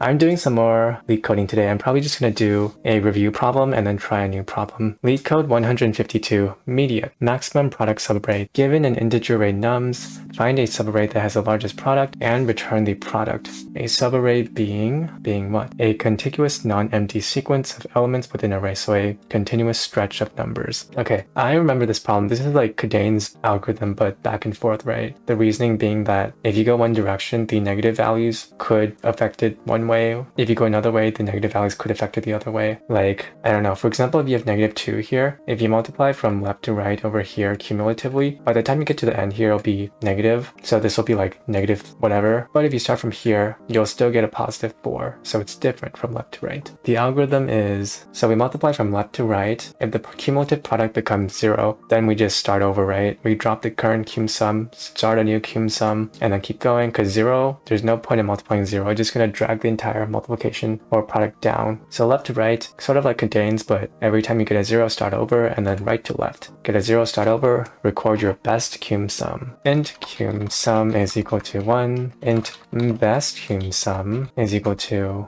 I'm doing some more Leetcoding today. I'm probably just going to do a review problem and then try a new problem. Leetcode 152, median, maximum product subarray. Given an integer array nums, find a subarray that has the largest product and return the product. A subarray being what? A contiguous non-empty sequence of elements within an array, so a continuous stretch of numbers. Okay, I remember this problem. This is like Codain's algorithm, but back and forth, right? The reasoning being that if you go one direction, the negative values could affect it one way. If you go another way, the negative values could affect it the other way. Like, I don't know, for example, if you have -2 here, if you multiply from left to right over here cumulatively, by the time you get to the end here, it'll be negative. So this will be like negative whatever. But if you start from here, you'll still get a +4. So it's different from left to right. The algorithm is, so we multiply from left to right. If the cumulative product becomes 0, then we just start over, right? We drop the current cum sum, start a new cum sum, and then keep going, because 0, there's no point in multiplying 0. It's just going to drag the entire multiplication or product down. So left to right, sort of like Codain's, but every time you get a 0, start over, and then right to left. Get a 0, start over, record your best cum sum. Int cum sum is equal to 1. Int best cum sum is equal to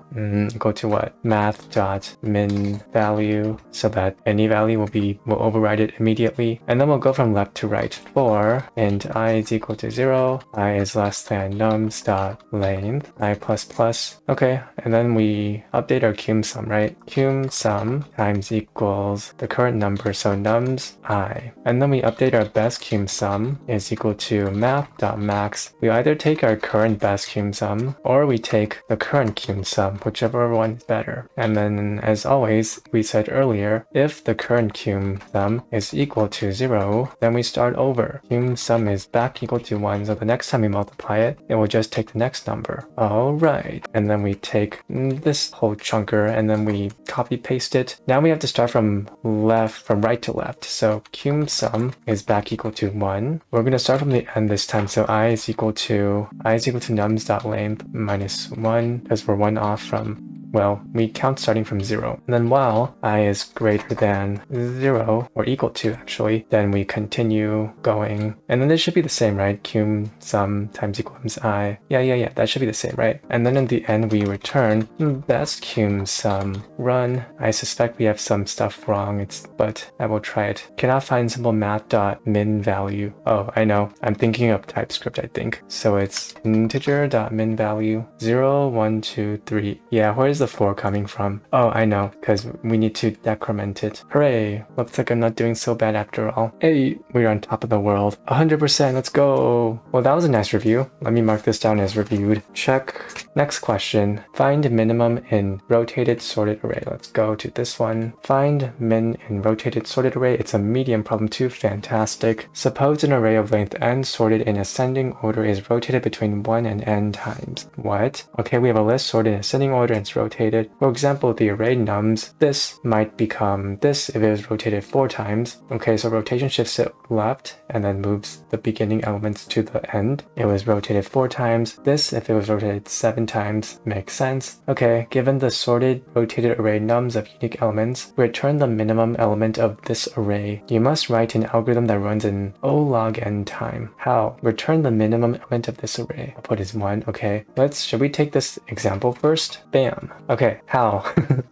what? Math.min value, so that any value will override it immediately. And then we'll go from left to right. For int I is equal to 0, I is less than nums.length, I plus plus. Okay, and then we update our cum sum, right? Cum sum times equals the current number, so nums I. And then we update our best cum sum is equal to math.max. We either take our current best cum sum or we take the current cum sum, whichever one is better. And then as always, we said earlier, if the current cum sum is equal to 0, then we start over. Cum sum is back equal to 1, so the next time we multiply it, it will just take the next number. Alright, and then we take this whole chunker and then we copy paste it. Now we have to start from right to left. So cum sum is back equal to 1. We're going to start from the end this time. So I is equal to nums.length minus 1, because we're 1 off from, well, we count starting from 0. And then while I is greater than 0, or equal to actually, then we continue going. And then this should be the same, right? Cum sum times equals I. Yeah, that should be the same, right? And then in the end, we return best cum sum run. I suspect we have some stuff wrong, but I will try it. Cannot find simple math.min value. Oh, I know. I'm thinking of TypeScript, I think. So it's integer.min value 0, 1, 2, 3. Yeah, where's the 4 coming from? Oh, I know, because we need to decrement it. Hooray! Looks like I'm not doing so bad after all. Hey, we're on top of the world. 100%, let's go! Well, that was a nice review. Let me mark this down as reviewed. Check. Next question. Find minimum in rotated sorted array. Let's go to this one. Find min in rotated sorted array. It's a medium problem too. Fantastic. Suppose an array of length n sorted in ascending order is rotated between 1 and n times. What? Okay, we have a list sorted in ascending order and it's rotated. For example, the array nums, this might become this if it was rotated 4 times. Okay, so rotation shifts it left and then moves the beginning elements to the end. It was rotated 4 times. This, if it was rotated 7 times, makes sense. Okay, given the sorted rotated array nums of unique elements, return the minimum element of this array. You must write an algorithm that runs in O log n time. How? Return the minimum element of this array. Output is 1. Okay, should we take this example first? Bam. Okay, how?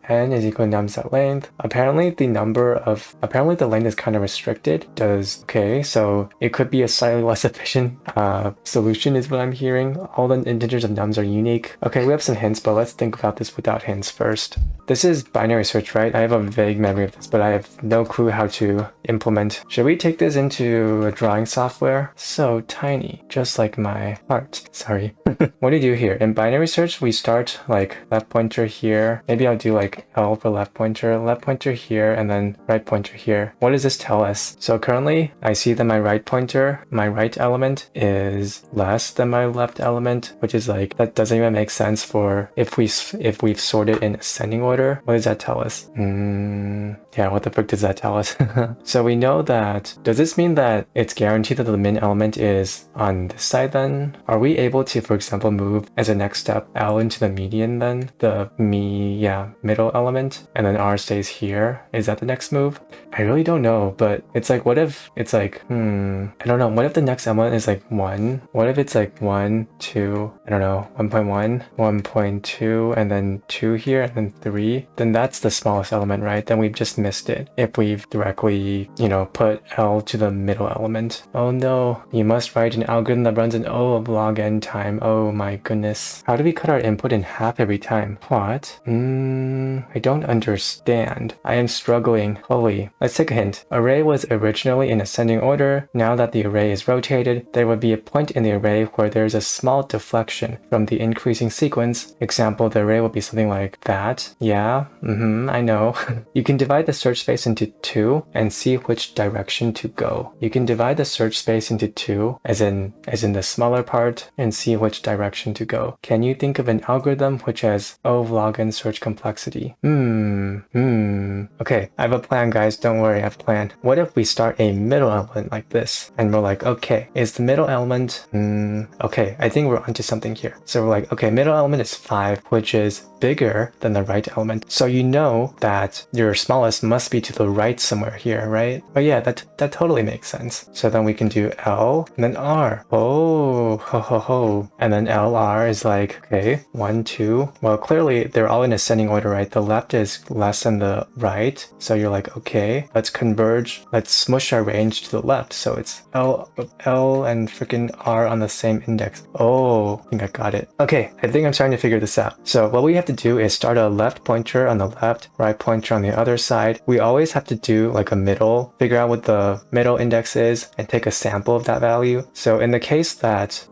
N is equal to nums.length. Apparently the length is kind of restricted. Okay, so it could be a slightly less efficient solution is what I'm hearing. All the integers of nums are unique. Okay, we have some hints, but let's think about this without hints first. This is binary search, right? I have a vague memory of this, but I have no clue how to implement. Should we take this into a drawing software? So tiny, just like my heart. Sorry. What do you do here? In binary search, we start like left pointer here. Maybe I'll do like L for left pointer here, and then right pointer here. What does this tell us? So currently, I see that my right element is less than my left element, which is like, that doesn't even make sense for if we've sorted in ascending order. What does that tell us? Yeah, what the frick does that tell us? So we know that, does this mean that it's guaranteed that the min element is on this side then? Are we able to, for example, move as a next step L into the median then? The the middle element, and then R stays here. Is that the next move? I really don't know, but it's like, what if it's like, I don't know. What if the next element is like 1? What if it's like 1, 2, I don't know, 1.1, 1.2, and then 2 here, and then 3? Then that's the smallest element, right? Then we've just missed it if we've directly, put L to the middle element. Oh no, you must write an algorithm that runs in O of log n time. Oh my goodness. How do we cut our input in half every time? What? I don't understand. I am struggling. Holy. Let's take a hint. Array was originally in ascending order. Now that the array is rotated, there would be a point in the array where there's a small deflection from the increasing sequence. Example, the array will be something like that. Yeah, I know. You can divide the search space into 2 and see which direction to go. You can divide the search space into 2, as in the smaller part, and see which direction to go. Can you think of an algorithm which has O of log n search complexity? Okay, I have a plan, guys. Don't worry, I have a plan. What if we start a middle element like this? And we're like, okay, is the middle element... okay, I think we're onto something here. So we're like, okay, middle element is 5, which is bigger than the right element. So you know that your smallest must be to the right somewhere here, right? But yeah, that totally makes sense. So then we can do L and then R. Oh, ho. And then LR is like, okay, 1, 2. Well, clearly they're all in ascending order, right? The left is less than the right. So you're like, okay, let's converge. Let's smush our range to the left. So it's L and freaking R on the same index. Oh, I think I got it. Okay, I think I'm starting to figure this out. So what we have to do is start a left pointer on the left, right pointer on the other side. We always have to do like a middle, figure out what the middle index is and take a sample of that value. So in the case that,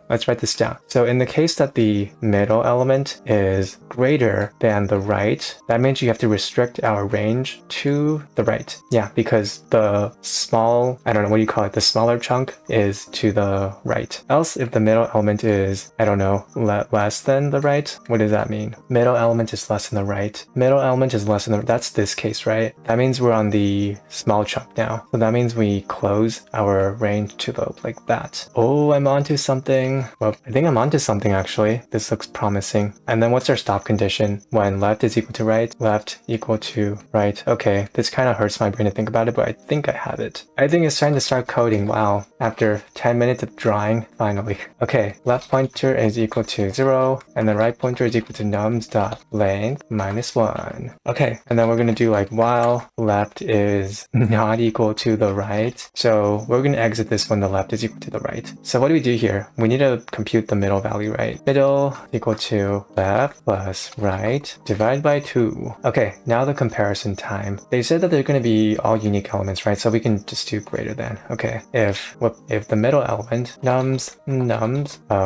let's write this down. So in the case that the middle element is greater than the right, that means you have to restrict our range to the right. Yeah, because the small, I don't know, what do you call it? The smaller chunk is to the right. Else, if the middle element is, I don't know, less than the right, what does that mean? Middle element is less than the right. Middle element is less than the, that's this case, right? That means we're on the small chunk now. So that means we close our range to the, like that. Oh, I'm onto something. Well, I think I'm onto something actually. This looks promising. And then what's our stop condition? When left is equal to right, left equal to right. Okay, this kind of hurts my brain to think about it, but I think I have it. I think it's time to start coding. Wow, after 10 minutes of drawing, finally. Okay, left pointer is equal to 0, and the right pointer is equal to nums.length minus 1. Okay, and then we're gonna do like while left is not equal to the right. So we're gonna exit this when the left is equal to the right. So what do we do here? We need to compute the middle value, right? Middle equal to left plus right divided by 2. Okay, now the comparison time. They said that they're going to be all unique elements, right? So we can just do greater than. Okay, if the middle element nums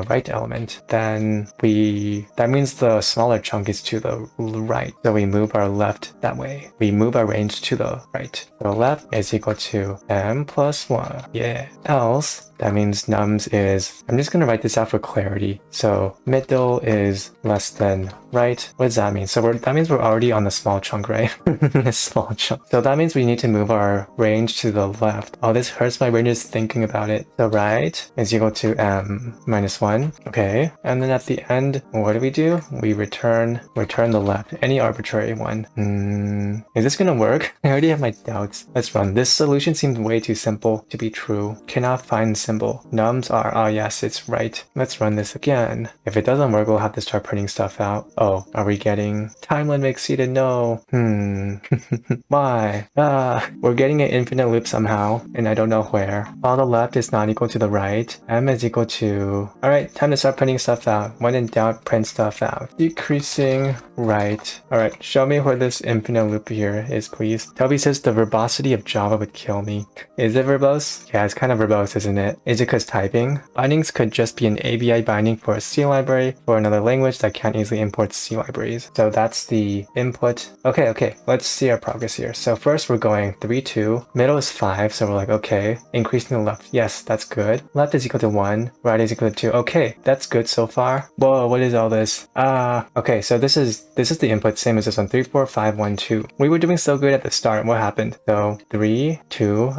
right element, then that means the smaller chunk is to the right. So we move our left that way. We move our range to the right. So left is equal to m plus 1. Yeah. Else, that means nums is, I'm just going to write this out for clarity. So middle is less than right. What does that mean? So that means we're already on the small chunk, right? Small chunk. So that means we need to move our range to the left. Oh, this hurts my brain just thinking about it. So right is equal to m minus 1. Okay. And then at the end, what do? We return the left, any arbitrary one. Is this going to work? I already have my doubts. Let's run. This solution seems way too simple to be true. Cannot find symbol. Nums are, oh yes, it's right. Let's run this again. If it doesn't work, we'll have to start printing stuff out. Oh, are we getting time limit exceeded? No. Why? We're getting an infinite loop somehow, and I don't know where. While the left is not equal to the right, m is equal to... Alright, time to start printing stuff out. When in doubt, print stuff out. Decreasing right. Alright, show me where this infinite loop here is, please. Toby says the verbosity of Java would kill me. Is it verbose? Yeah, it's kind of verbose, isn't it? Is it because typing? Bindings could just be an ABI binding for a C library for another language that can't easily import C libraries. So that's the input. Okay, let's see our progress here. So first we're going 3, 2. Middle is 5, so we're like, okay. Increasing the left, yes, that's good. Left is equal to 1. Right is equal to 2. Okay, that's good so far. Whoa, what is all this? Okay, Okay, so this is the input, same as this one. 3, 4, 5, 1, 2. We were doing so good at the start. What happened? So 3, 2,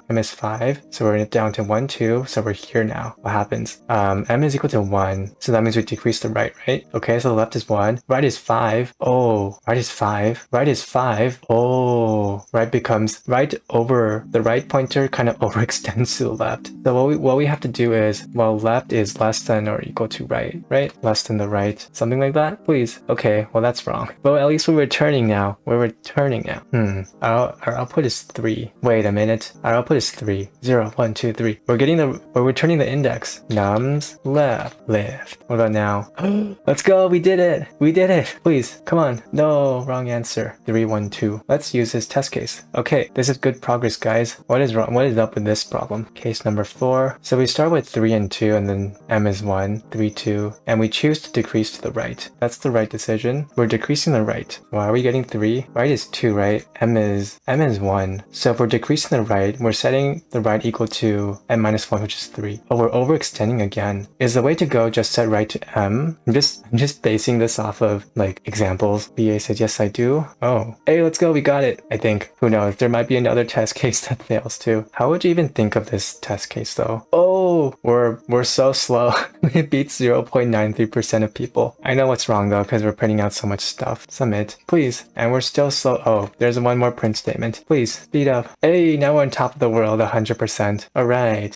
M is 5. So we're down to 1, 2. So we're here now. What happens? M is equal to 1. So that means we decrease the right, right? Okay, so the left is 1. Right is 5. Oh, right is 5. Right is 5. Oh, right becomes right over the right pointer kind of overextends to the left. So what we have to do is, well, left is less than or equal to right, right? Less than the right. Something like that, please. Okay, well, that's wrong. But at least we're returning now. We're returning now. Our output is 3. Wait a minute. Our output is 3. 0, 1, 2, 3. We're returning the index. Nums left. What about now? Let's go. We did it. We did it. Please, come on. No, wrong answer. 3, 1, 2. Let's use this test case. Okay, this is good progress, guys. What is wrong? What is up with this problem? Case number 4. So we start with 3 and 2, and then M is 1, 3, 2, and we choose to decrease to the right. That's the right decision. We're decreasing the right. Why are we getting 3? Right is 2, right? M is 1. So if we're decreasing the right, we're setting the right equal to M minus 1, which is 3. Oh, we're overextending again. Is the way to go just set right to M? I'm just basing this off of like examples. BA said, yes, I do. Oh, hey, let's go. We got it. I think. Who knows? There might be another test case that fails too. How would you even think of this test case though? Oh, we're so slow. It beats 0.93% of people. I know what's wrong though, because we're printing out so much stuff. Submit, please. And we're still slow. Oh, there's one more print statement. Please, speed up. Hey, now we're on top of the world, 100%. All right.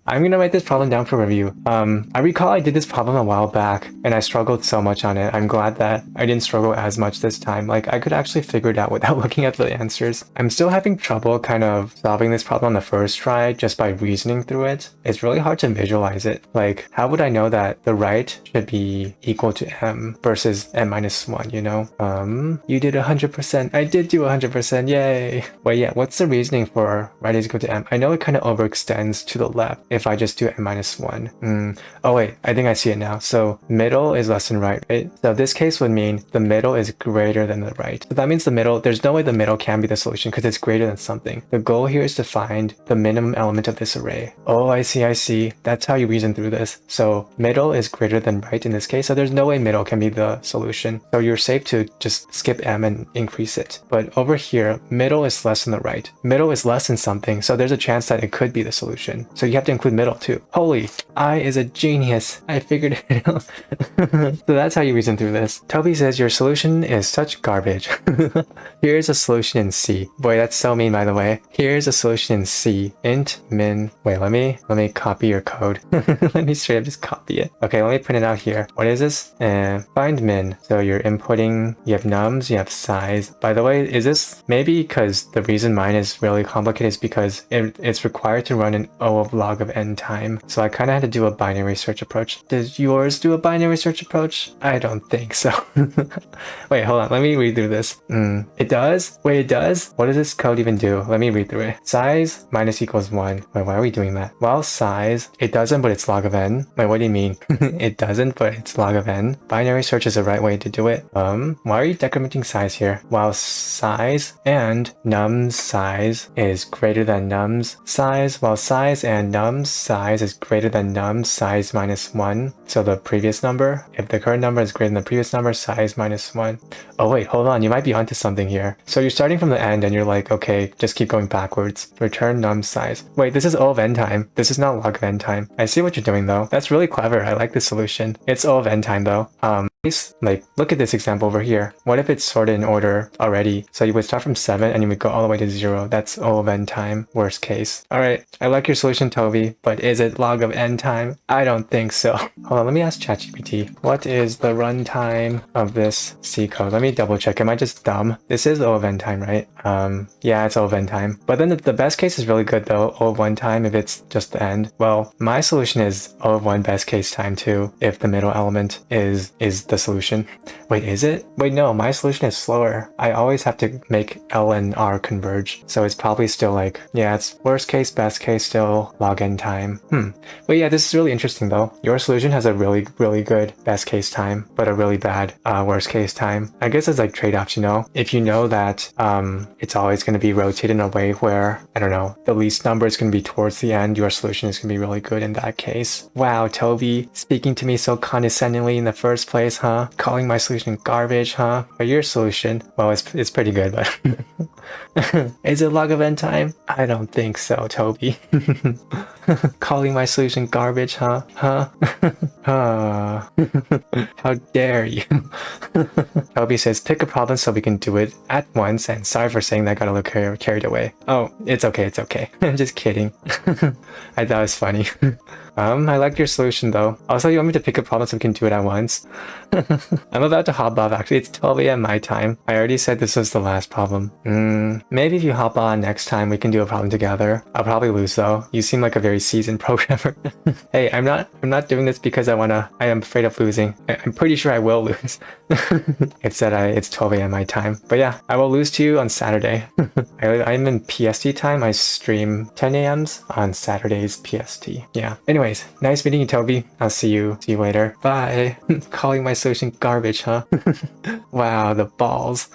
I'm gonna write this problem down for review. I recall I did this problem a while back, and I struggled so much on it. I'm glad that I didn't struggle as much this time. Like, I could actually figure it out without looking at the answers. I'm still having trouble kind of solving this problem on the first try just by reasoning through it. It's really hard to visualize it. Like, how would I know that the right should be equal to M versus M minus 1, you know? You did 100%. I did do 100%. Yay. Wait, yeah, what's the reasoning for right is equal to M? I know it kind of overextends to the left if I just do M minus 1. Oh, wait, I think I see it now. So middle is less than right, right? So this case would mean the middle is greater than the right. So that means the middle, there's no way the middle can be the solution because it's greater than something. The goal here is to find the minimum element of this array. Oh, I see. That's how you reason through this. So middle is greater than right in this case. So there's no way middle can be the solution. So you're safe to just skip M and increase it. But over here, middle is less than the right. Middle is less than something. So there's a chance that it could be the solution. So you have to include middle too. Holy, I is a genius. I figured it out. So that's how you reason through this. Toby says your solution is such garbage. Here's a solution in C. Boy, that's so mean, by the way. Here's a solution in C. Int min. Wait, let me copy your code. Let me straight up just copy it. Okay, let me print it out here. What is this? Find min. So you're inputting, you have nums, you have size. By the way, is this maybe because the reason mine is really complicated is because it's required to run an O of log of n time. So I kind of had to do a binary search approach. Does yours do a binary search approach? I don't think so. Wait, hold on. Let me read through this. It does? Wait, it does? What does this code even do? Let me read through it. Size minus equals 1. Wait, why are we doing that? While size, it doesn't, but it's log of n. Wait, what do you mean? It doesn't, but it's log of n. Binary search is the right way to do it. Why are you decrementing size here? While size and nums size is greater than nums size, while size and nums size is greater than nums size minus 1. So the previous number, if the current number is greater than the previous number, size minus 1. Oh wait, hold on, you might be onto something here. So you're starting from the end and you're like, okay, just keep going backwards. Return nums size. Wait, this is O of n time. This is not log of n time. I see what you're doing though. That's really clever. I like this solution. It's O of n time though. Like, look at this example over here. What if it's sorted in order already? So you would start from 7 and you would go all the way to 0. That's O of n time, worst case. All right, I like your solution, Toby, but is it log of n time? I don't think so. Hold on, let me ask ChatGPT. What is the runtime of this C code? Let me double check. Am I just dumb? This is O of n time, right? Yeah, it's O of n time. But then the best case is really good though, O of 1 time if it's just the end. Well, my solution is O of 1 best case time too, if the middle element is the solution. Wait, is it? Wait, no, my solution is slower. I always have to make L and R converge. So it's probably still like, yeah, it's worst case, best case, still log n time. But yeah, this is really interesting though. Your solution has a really, really good best case time, but a really bad worst case time. I guess it's like trade-offs, you know? If you know that it's always going to be rotated in a way where, I don't know, the least number is going to be towards the end, your solution is going to be really good in that case. Wow, Toby, speaking to me so condescendingly in the first place, huh? Calling my solution garbage, huh? But your solution, well, it's pretty good, but is it log event time? I don't think so, Toby. Calling my solution garbage, huh? Huh? How dare you? Toby says, pick a problem so we can do it at once, and sorry for saying that, I got a little carried away. Oh, it's okay, it's okay. I'm just kidding. I thought it was funny. I like your solution though. Also, you want me to pick a problem so we can do it at once? I'm about to hop off actually. It's 12 a.m. my time. I already said this was the last problem. Maybe if you hop on next time, we can do a problem together. I'll probably lose though. You seem like a very seasoned programmer. Hey, I'm not doing this because I am afraid of losing. I'm pretty sure I will lose. It's 12 a.m. my time. But yeah, I will lose to you on Saturday. I'm in PST time. I stream 10 a.m.s on Saturdays PST. Yeah. Anyways, nice meeting you, Toby. I'll see you later. Bye. Calling my solution garbage, huh? Wow, the balls.